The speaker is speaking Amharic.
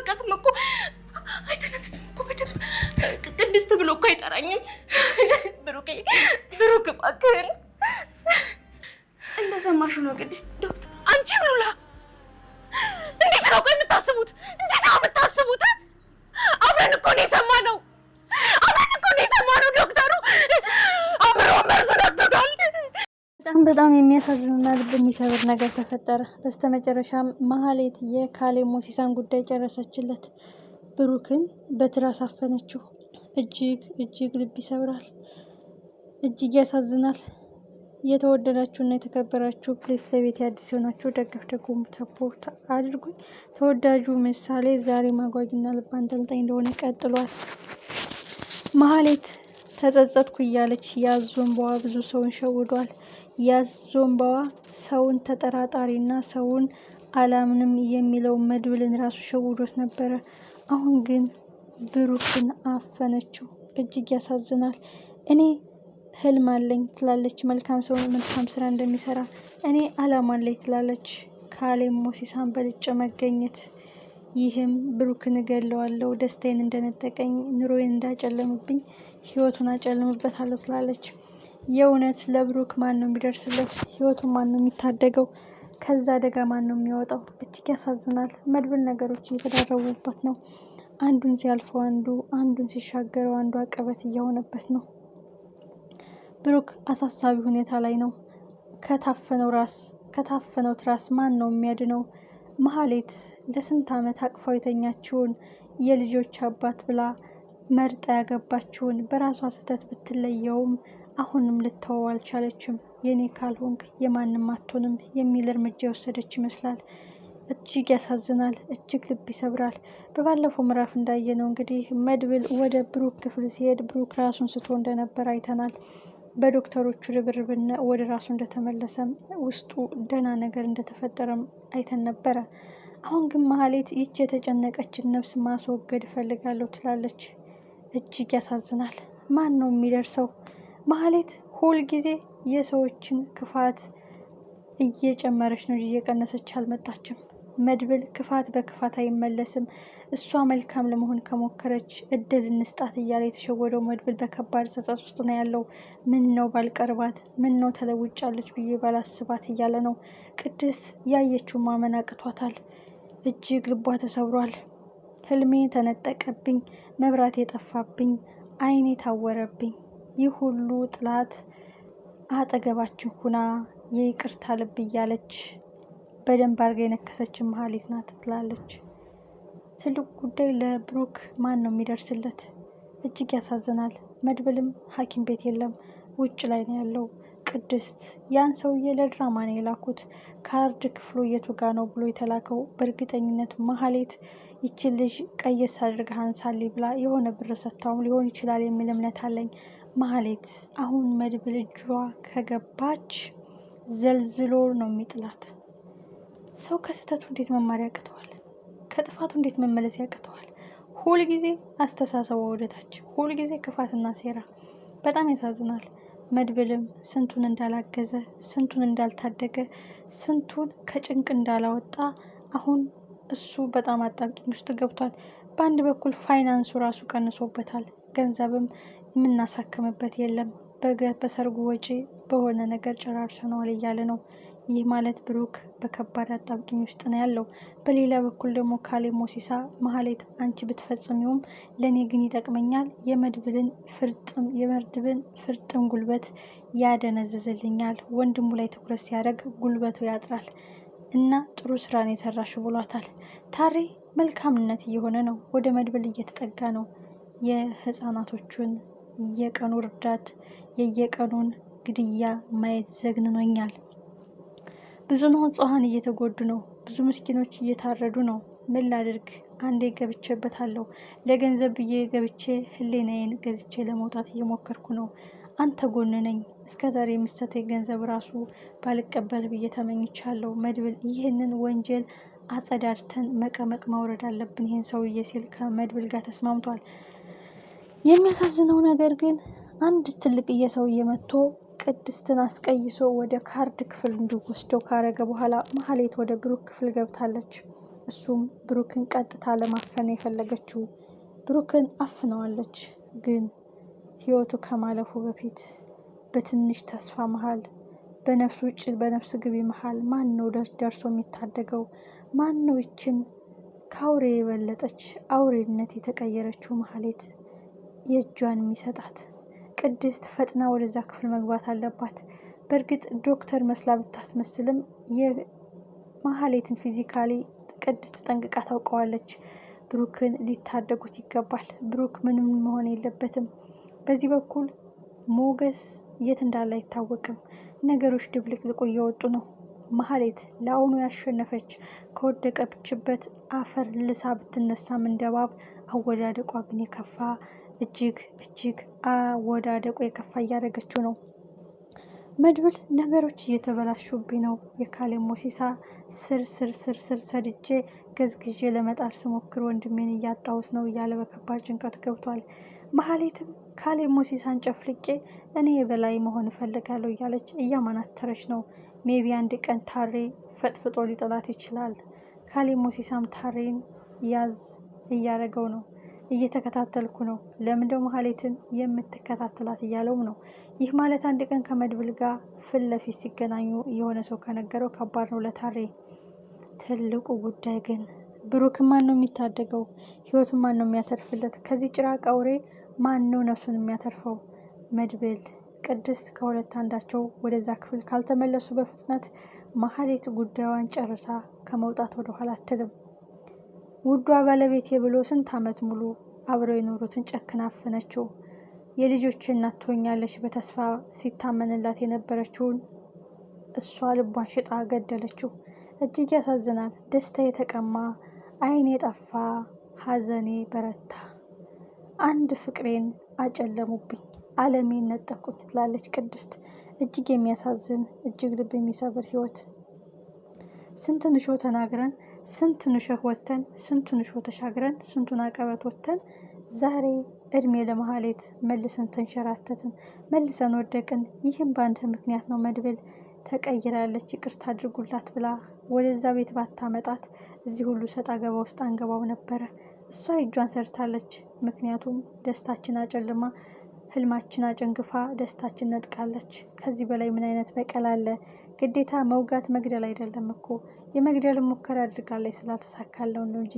አይንቀሳቀስም እኮ አይተነፍስም እኮ በደንብ ቅድስት ብሎ እኮ አይጠራኝም። ብሩክ እባክህን። እንደሰማሽው ነው ቅድስት ዶክተር። አንቺ ሉላ እንዴት ነው የምታስቡት? እንዴት ነው የምታስቡት? አብረን እኮ ነው የሰማነው። ዶክተሩ አብሮ መርዝ ነግቶታል። በጣም የሚያሳዝንና ልብ የሚሰብር ነገር ተፈጠረ። በስተመጨረሻም ማህሌት የካሌብ ሞሲሳን ጉዳይ ጨረሰችለት። ብሩክን በትራስ አፈነችው። እጅግ ልብ ይሰብራል። እጅግ ያሳዝናል። የተወደዳችሁና የተከበራችሁ ፕሌስ ለቤት አዲስ የሆናችሁ ደገፍ ሰፖርት አድርጉኝ። ተወዳጁ ምሳሌ ዛሬ ማጓጊና ልብ አንጠልጣይ እንደሆነ ቀጥሏል። ማህሌት ተጸጸትኩ እያለች ያዞንባዋ ብዙ ሰውን ሸውዷል። ያዞንባዋ ሰውን ተጠራጣሪና ሰውን አላምንም የሚለው መድብልን ራሱ ሸውዶት ነበረ። አሁን ግን ብሩክን አፈነችው። እጅግ ያሳዝናል። እኔ ህልም አለኝ ትላለች፣ መልካም ሰው መልካም ስራ እንደሚሰራ። እኔ አላማ አለኝ ትላለች፣ ካሌብ ሞሲሳን በልጬ መገኘት። ይህም ብሩክን እገለዋለሁ፣ ደስታዬን እንደነጠቀኝ፣ ኑሮዬን እንዳጨለምብኝ፣ ህይወቱን አጨልምበታለሁ ትላለች። የእውነት ለብሩክ ማን ነው የሚደርስለት? ህይወቱን ማን ነው የሚታደገው? ከዛ አደጋ ማን ነው የሚወጣው? እጅግ ያሳዝናል። መድብል ነገሮች እየተደረቡበት ነው። አንዱን ሲያልፈው አንዱን ሲሻገረው አንዱ አቀበት እየሆነበት ነው። ብሩክ አሳሳቢ ሁኔታ ላይ ነው። ከታፈነው ትራስ ማን ነው የሚያድነው? ማህሌት ለስንት ዓመት አቅፋው የተኛችውን የልጆች አባት ብላ መርጣ ያገባችውን በራሷ ስህተት ብትለየውም አሁንም ልተወው አልቻለችም። የኔ ካልሆንክ የማንም አትሆንም የሚል እርምጃ የወሰደች ይመስላል። እጅግ ያሳዝናል። እጅግ ልብ ይሰብራል። በባለፈው ምዕራፍ እንዳየነው እንግዲህ መድብል ወደ ብሩክ ክፍል ሲሄድ ብሩክ ራሱን ስቶ እንደነበር አይተናል። በዶክተሮቹ ርብርብና ወደ ራሱ እንደተመለሰም ውስጡ ደህና ነገር እንደተፈጠረም አይተን ነበረ። አሁን ግን ማህሌት ይች የተጨነቀችን ነፍስ ማስወገድ እፈልጋለሁ ትላለች። እጅግ ያሳዝናል። ማን ነው የሚደርሰው? ማህሌት ሁልጊዜ የሰዎችን ክፋት እየጨመረች ነው፣ እየቀነሰች አልመጣችም። መድብል ክፋት በክፋት አይመለስም። እሷ መልካም ለመሆን ከሞከረች እድል እንስጣት እያለ የተሸወደው መድብል በከባድ ጸጸት ውስጥ ነው ያለው። ምን ነው ባልቀርባት፣ ምን ነው ተለውጫለች ብዬ ባላስባት እያለ ነው። ቅድስት ያየችው ማመን አቅቷታል። እጅግ ልቧ ተሰብሯል። ህልሜ ተነጠቀብኝ፣ መብራት የጠፋብኝ፣ አይኔ ታወረብኝ። ይህ ሁሉ ጥላት አጠገባችን ሁና የይቅርታ ልብ እያለች በደንብ አድርጋ የነከሰችን ማህሌት ናት ትላለች። ትልቅ ጉዳይ ለብሩክ ማን ነው የሚደርስለት? እጅግ ያሳዝናል። መድብልም ሐኪም ቤት የለም፣ ውጭ ላይ ነው ያለው። ቅድስት ያን ሰውዬ ለድራማ ነው የላኩት። ካርድ ክፍሉ የቱ ጋ ነው ብሎ የተላከው በእርግጠኝነት ማህሌት ይችን ልጅ ቀየስ አድርገህ አንሳልኝ ብላ የሆነ ብር ሰጥታውም ሊሆን ይችላል የሚል እምነት አለኝ። ማህሌት አሁን መድብል እጇ ከገባች ዘልዝሎ ነው የሚጥላት። ሰው ከስህተቱ እንዴት መማር ያቅተዋል? ከጥፋቱ እንዴት መመለስ ያቅተዋል? ሁልጊዜ አስተሳሰቡ ወደታች፣ ሁልጊዜ ክፋትና ሴራ። በጣም ያሳዝናል። መድብልም ስንቱን እንዳላገዘ፣ ስንቱን እንዳልታደገ፣ ስንቱን ከጭንቅ እንዳላወጣ አሁን እሱ በጣም አጣብቂኝ ውስጥ ገብቷል። በአንድ በኩል ፋይናንሱ ራሱ ቀንሶበታል። ገንዘብም የምናሳክምበት የለም፣ በሰርጉ ወጪ በሆነ ነገር ጨራርሰነዋል እያለ ነው። ይህ ማለት ብሩክ በከባድ አጣብቂኝ ውስጥ ነው ያለው። በሌላ በኩል ደግሞ ካሌብ ሞሲሳ ማህሌት አንቺ ብትፈጽሚውም ለእኔ ግን ይጠቅመኛል፣ የመድብልን ፍርጥም ጉልበት ያደነዝዝልኛል፣ ወንድሙ ላይ ትኩረት ሲያደርግ ጉልበቱ ያጥራል እና ጥሩ ስራን የሰራሽ ብሏታል። ታሬ መልካምነት እየሆነ ነው፣ ወደ መድብል እየተጠጋ ነው። የህፃናቶቹን የቀኑ እርዳት የየቀኑን ግድያ ማየት ዘግንኖኛል። ብዙ ንጹሃን እየተጎዱ ነው። ብዙ ምስኪኖች እየታረዱ ነው። ምን ላድርግ? አንዴ ገብቼበታለሁ። ለገንዘብ ብዬ ገብቼ ህሊናዬን ገዝቼ ለመውጣት እየሞከርኩ ነው። አንተ ጎን ነኝ። እስከዛሬ የምሰጠኝ ገንዘብ ራሱ ባልቀበል ብዬ ተመኝቻለሁ። መድብል ይህንን ወንጀል አጸዳድተን መቀመቅ ማውረድ አለብን ይህን ሰውዬ ሲል ከመድብል ጋር ተስማምቷል። የሚያሳዝነው ነገር ግን አንድ ትልቅዬ ሰውዬ መጥቶ ቅድስትን አስቀይሶ ወደ ካርድ ክፍል እንዲወስደው ካረገ በኋላ ማህሌት ወደ ብሩክ ክፍል ገብታለች። እሱም ብሩክን ቀጥታ ለማፈን የፈለገችው ብሩክን አፍነዋለች። ግን ህይወቱ ከማለፉ በፊት በትንሽ ተስፋ መሀል በነፍስ ውጭ በነፍስ ግቢ መሀል ማን ነው ደርሶ የሚታደገው? ማን ነው ይችን ከአውሬ የበለጠች አውሬነት የተቀየረችው ማህሌት የእጇን የሚሰጣት? ቅድስት ፈጥና ወደዛ ክፍል መግባት አለባት። በእርግጥ ዶክተር መስላ ብታስመስልም የማህሌትን ፊዚካሊ ቅድስት ጠንቅቃ ታውቀዋለች። ብሩክን ሊታደጉት ይገባል። ብሩክ ምንም መሆን የለበትም። በዚህ በኩል ሞገስ የት እንዳለ አይታወቅም። ነገሮች ድብልቅልቁ እየወጡ ነው። ማህሌት ለአሁኑ ያሸነፈች ከወደቀችበት አፈር ልሳ ብትነሳም እንደባብ አወዳደቋ ግን የከፋ እጅግ አወዳደቁ የከፋ እያደረገችው ነው። መድብል ነገሮች እየተበላሹብኝ ነው። የካሌብ ሞሲሳ ስር ሰድጄ ገዝግዤ ለመጣር ስሞክር ወንድሜን እያጣሁት ነው እያለ በከባድ ጭንቀት ገብቷል። ማህሌትም ካሌብ ሞሲሳን ጨፍልቄ እኔ የበላይ መሆን እፈልጋለሁ እያለች እያማናተረች ነው። ሜቢ አንድ ቀን ታሬ ፈጥፍጦ ሊጥላት ይችላል። ካሌብ ሞሲሳም ታሬን ያዝ እያደረገው ነው። እየተከታተልኩ ነው። ለምንድነው ማህሌትን የምትከታተላት እያለውም ነው። ይህ ማለት አንድ ቀን ከመድብል ጋር ፊት ለፊት ሲገናኙ የሆነ ሰው ከነገረው ከባድ ነው ለታሬ። ትልቁ ጉዳይ ግን ብሩክን ማን ነው የሚታደገው? ህይወቱን ማን ነው የሚያተርፍለት? ከዚህ ጭራቅ አውሬ ማን ነው ነፍሱን የሚያተርፈው? መድብል ቅድስት ከሁለት አንዳቸው ወደዛ ክፍል ካልተመለሱ በፍጥነት ማህሌት ጉዳዩን ጨርሳ ከመውጣት ወደኋላ አትልም። ውዷ ባለቤቴ ብሎ ስንት ዓመት ሙሉ አብረው የኖሩትን ጨክና አፈነችው። የልጆች እናት ትሆኛለች በተስፋ ሲታመንላት የነበረችውን እሷ ልቧን ሽጣ ገደለችው። እጅግ ያሳዝናል። ደስታ የተቀማ ዓይኔ ጠፋ፣ ሐዘኔ በረታ። አንድ ፍቅሬን አጨለሙብኝ፣ ዓለሜን ነጠቁኝ ትላለች ቅድስት። እጅግ የሚያሳዝን እጅግ ልብ የሚሰብር ህይወት። ስንት ንሾ ተናግረን ስንት ንሾህ ወተን ስንት ንሾ ተሻግረን ስንቱን አቀበት ወተን ዛሬ እድሜ ለማህሌት መልሰን ተንሸራተትን፣ መልሰን ወደቅን። ይህም በአንድ ምክንያት ነው። መድብል ተቀይራለች ይቅርታ አድርጉላት ብላ ወደዛ ቤት ባታመጣት እዚህ ሁሉ ሰጣ ገባ ውስጥ አንገባው ነበረ። እሷ እጇን ሰርታለች። ምክንያቱም ደስታችን አጨልማ ህልማችን አጨንግፋ ደስታችን ነጥቃለች። ከዚህ በላይ ምን አይነት በቀል አለ? ግዴታ መውጋት መግደል አይደለም እኮ። የመግደል ሙከራ አድርጋለች ስላልተሳካለው ነው እንጂ